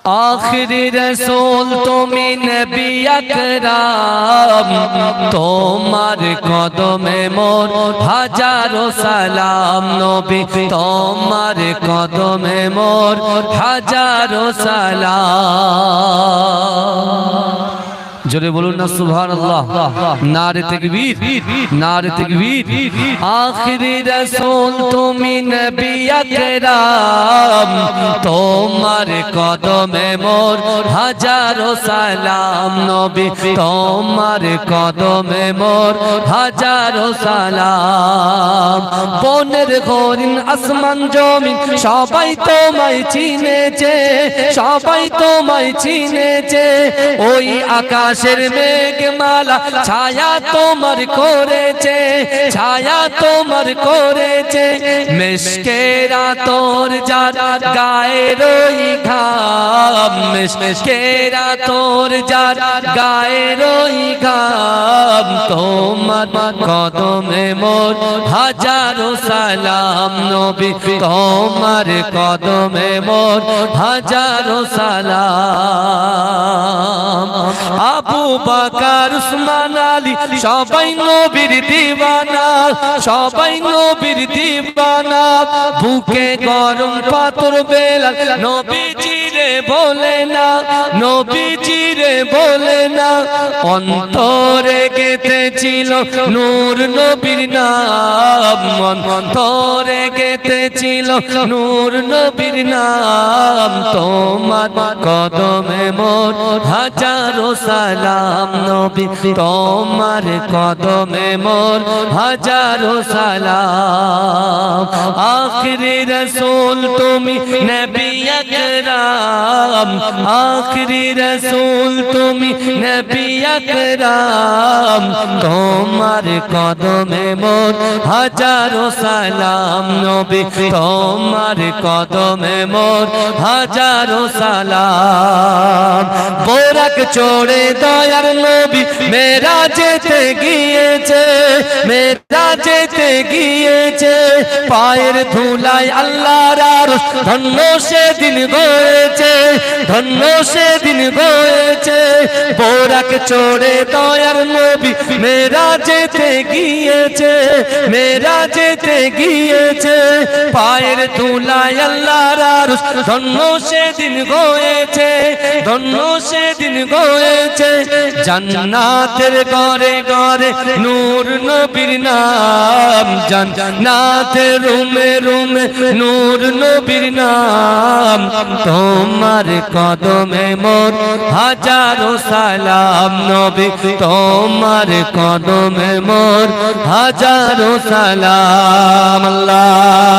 आखिरी रसूल तुमी नबी अकराम तोमार कदमे मोर हजारो सलाम नबी तोमार कदमे मोर हजारो सलाम जोरे बोलून ना सुभानअल्लाह नारे तकबीर नारे तकबीर आखिरी रसूल तुमी नबी अकराम तोमार कदमे मोर हजारो सलाम नबी तोमार कदमे मोर हजारो सलाम बोनेर घरिन आसमान जमीन सबाई तोमाय चिनेছে सबाई तोमाय चिनेছে ओई आकाश मेघमाला छाया तोमार करेছে छाया तोमार करेছে मिशकेरा तोर जार गाয়ের ওই ঘাম मिशकेरा तोर जार गाয়ের ওই ঘাম তোমার কদমে মোর হাজারো সালাম নবী তোমার কদমে মোর হাজারো সালাম আবু বকর উসমান আলী সবাই নবীর দিওয়ানা সবাই নবীর দিওয়ানা বুকে গরম পাথর বেলাল নবীজি রে বলে না নবীজি রে বলে না অন্তরে গেঁথেছিল নূর নবীর নাম অন্তরে গেঁথেছিল নূর নবীর নাম তোমার কদমে মোর হাজারো সালাম নবী তোমার কদমে মোর হাজারো সালাম আখিরি রসূল তুমি নবী আকরাম আখিরি রসূল তুমি নবী আকরাম তোমার কদমে মোর হাজারো সালাম নবী তোমার কদমে মোর হাজারো সালাম বোরাক চড়ে দয়ার নবী মেরাজেতে গিয়েছে মেরাজেতে গিয়েছে পায়ের ধুলায় আল্লাহর আরশ ধন্য সেদিন হয়েছে ধন্য সেদিন হয়েছে বোরাক চড়ে দয়ার নবী মেরাজেতে গিয়েছে মেরাজেতে গিয়েছে পায়ের ধুলায় আল্লাহর আরশ ধন্য সেদিন হয়েছে ধন্য সেদিন হয়েছে জান্নাতের ঘরে ঘরে নূর নবীর নাম জান্নাতের রুমে রুমে নূর নবীর নাম তোমার কদমে মোর হাজারো সালাম নবী তোমার কদমে মোর হাজারো সালাম আল্লাহ।